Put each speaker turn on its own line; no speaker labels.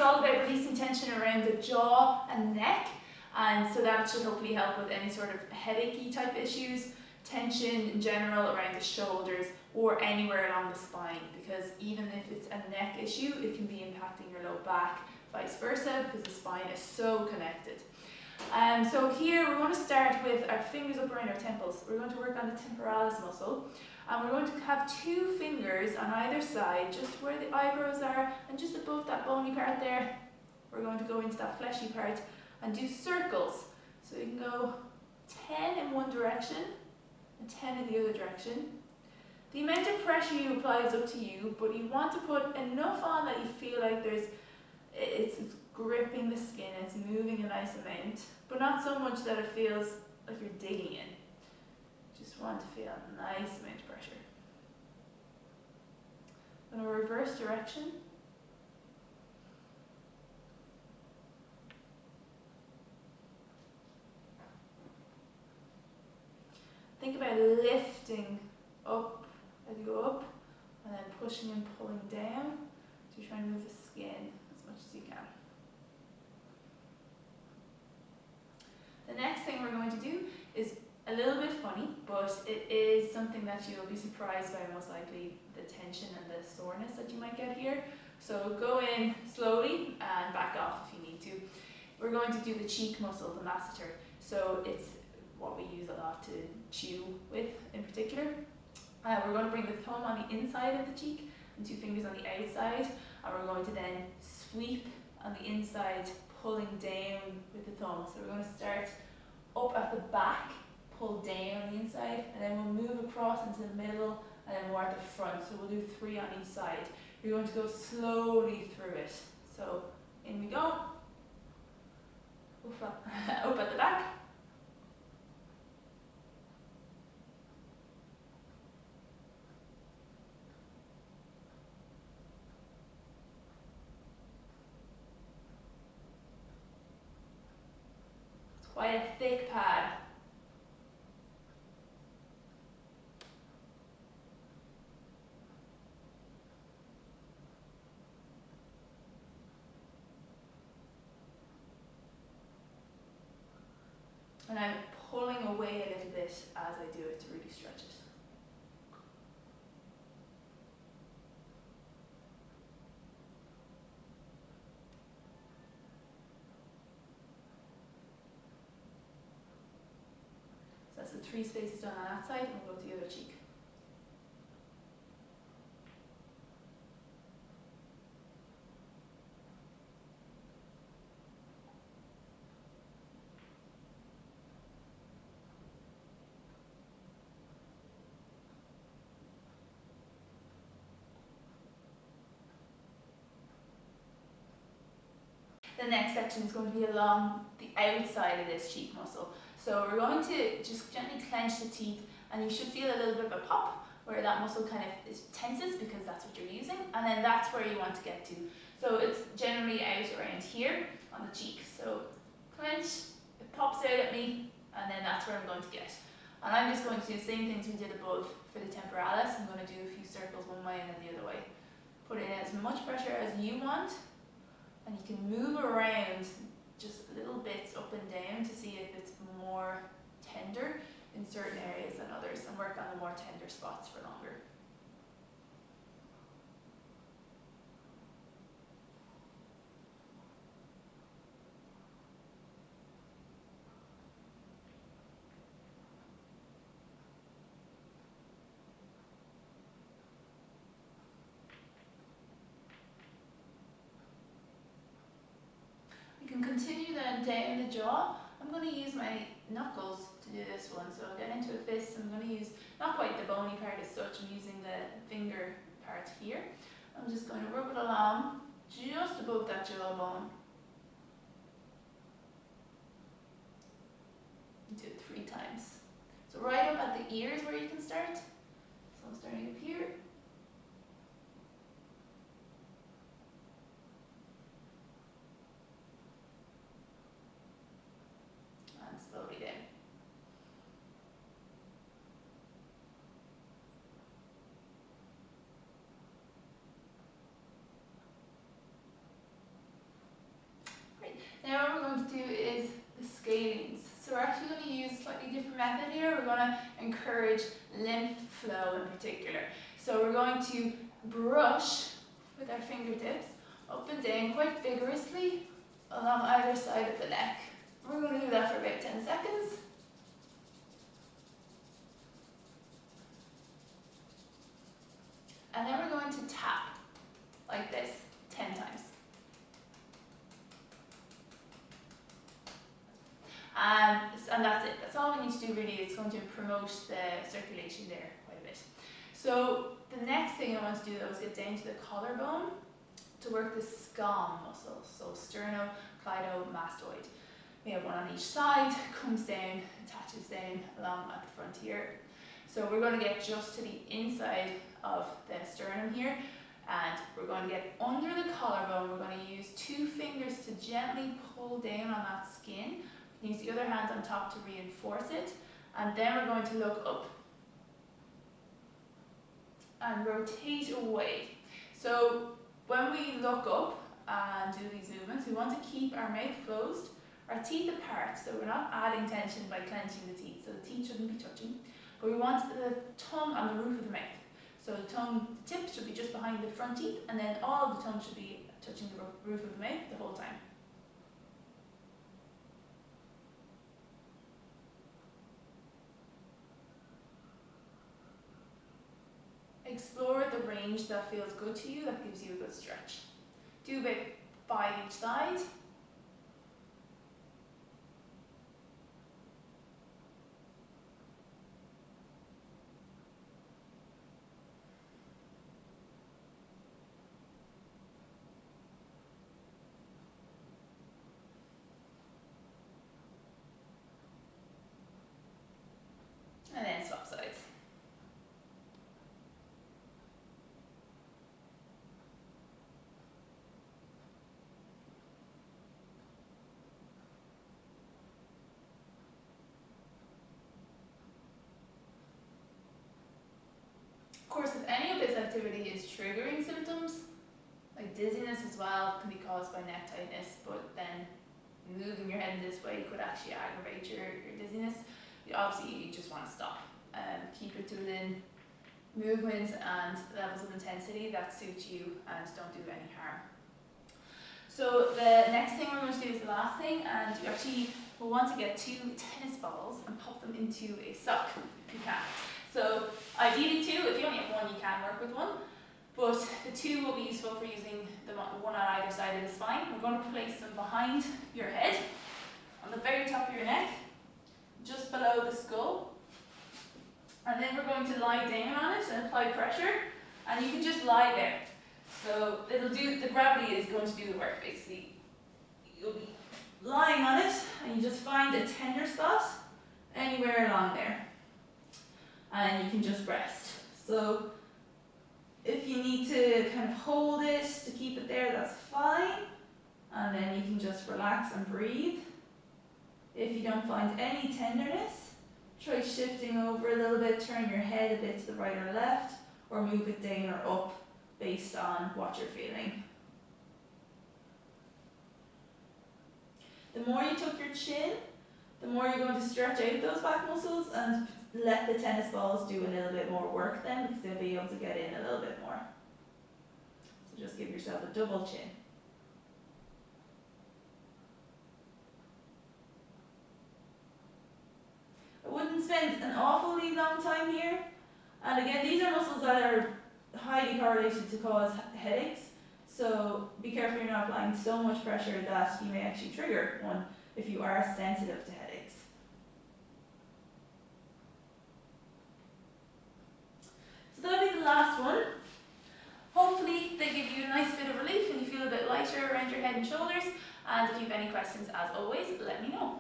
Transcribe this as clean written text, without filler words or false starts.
all about releasing tension around the jaw and neck, and so that should hopefully help with any sort of headachy type issues, tension in general around the shoulders or anywhere along the spine, because even if it's a neck issue, it can be impacting your low back, vice versa, because the spine is so connected. So here we're going to start with our fingers up around our temples. We're going to work on the temporalis muscle, and we're going to have 2 fingers on either side, just where the eyebrows are and just above that bony part there. We're going to go into that fleshy part and do circles. So you can go 10 in one direction and 10 in the other direction. The amount of pressure you apply is up to you, but you want to put enough on that you feel like it's gripping the skin, it's moving a nice amount, but not so much that it feels like you're digging in. Just want to feel a nice amount of pressure. In a reverse direction. Think about lifting up as you go up, and then pushing and pulling down to try and move the skin as much as you can. The next thing we're going to do is a little bit funny, but it is something that you'll be surprised by, most likely, the tension and the soreness that you might get here. So go in slowly and back off if you need to. We're going to do the cheek muscle, the masseter. So it's what we use a lot to chew with in particular. We're going to bring the thumb on the inside of the cheek and 2 fingers on the outside, and we're going to then sweep on the inside, pulling down with the thumb. So we're going to start up at the back, pull down on the inside, and then we'll move across into the middle, and then more at the front. So we'll do 3 on each side. We're going to go slowly through it. So in we go. Up at the back. It's quite a thick pad. And I'm pulling away a little bit as I do it to really stretch it. So that's the 3 spaces done on that side, and we'll go to the other cheek. The next section is going to be along the outside of this cheek muscle. So we're going to just gently clench the teeth, and you should feel a little bit of a pop where that muscle kind of tenses, because that's what you're using, and then that's where you want to get to. So it's generally out around here on the cheek. So clench, it pops out at me, and then that's where I'm going to get. And I'm just going to do the same things we did above for the temporalis. I'm going to do a few circles one way and then the other way. Put in as much pressure as you want. And you can move around just little bits up and down to see if it's more tender in certain areas than others, and work on the more tender spots for longer. We can continue then down the jaw. I'm going to use my knuckles to do this one. So I'll get into a fist. I'm going to use not quite the bony part as such. I'm using the finger part here. I'm just going to rub it along just above that jawbone. Do it 3 times. So right up at the ears where you can start. So I'm starting up here. And slowly down. scalenes. So we're actually going to use a slightly different method here. We're going to encourage lymph flow in particular. So we're going to brush with our fingertips up and down quite vigorously along either side of the neck. We're going to do that for about 10 seconds. And then we're going to tap like this 10 times. And that's it. That's all we need to do really. It's going to promote the circulation there quite a bit. So the next thing I want to do though is get down to the collarbone to work the scom muscle. So sternocleidomastoid. We have one on each side, comes down, attaches down along at the front here. So we're going to get just to the inside of the sternum here, and we're going to get under the collarbone. We're going to use 2 fingers to gently pull down on that skin. Use the other hand on top to reinforce it, and then we're going to look up and rotate away. So when we look up and do these movements, we want to keep our mouth closed, our teeth apart, so we're not adding tension by clenching the teeth, so the teeth shouldn't be touching, but we want the tongue on the roof of the mouth. So the tongue tip should be just behind the front teeth, and then all of the tongue should be touching the roof of the mouth the whole time. Explore the range that feels good to you, that gives you a good stretch. Do about 5 each side. And then swap sides. Of course, if any of this activity is triggering symptoms, like dizziness as well, can be caused by neck tightness, but then moving your head in this way could actually aggravate your dizziness. Obviously, you just want to stop. Keep it to within movements and levels of intensity that suit you and don't do any harm. So the next thing we're going to do is the last thing, and you actually will want to get 2 tennis balls and pop them into a sock if you can. So ideally 2, if you only have 1 you can work with 1, but the 2 will be useful for using the one on either side of the spine. We're going to place them behind your head, on the very top of your neck, just below the skull, and then we're going to lie down on it and apply pressure, and you can just lie there. So it'll do, the gravity is going to do the work basically. You'll be lying on it and you just find a tender spot anywhere along there, and you can just rest. So if you need to kind of hold it to keep it there, that's fine, and then you can just relax and breathe. If you don't find any tenderness, try shifting over a little bit, turn your head a bit to the right or left, or move it down or up based on what you're feeling. The more you tuck your chin, the more you're going to stretch out those back muscles and let the tennis balls do a little bit more work then, because they'll be able to get in a little bit more. So just give yourself a double chin. I wouldn't spend an awfully long time here. And again, these are muscles that are highly correlated to cause headaches. So be careful you're not applying so much pressure that you may actually trigger one if you are sensitive to headaches. So that'll be the last one. Hopefully they give you a nice bit of relief and you feel a bit lighter around your head and shoulders. And if you have any questions, as always, let me know.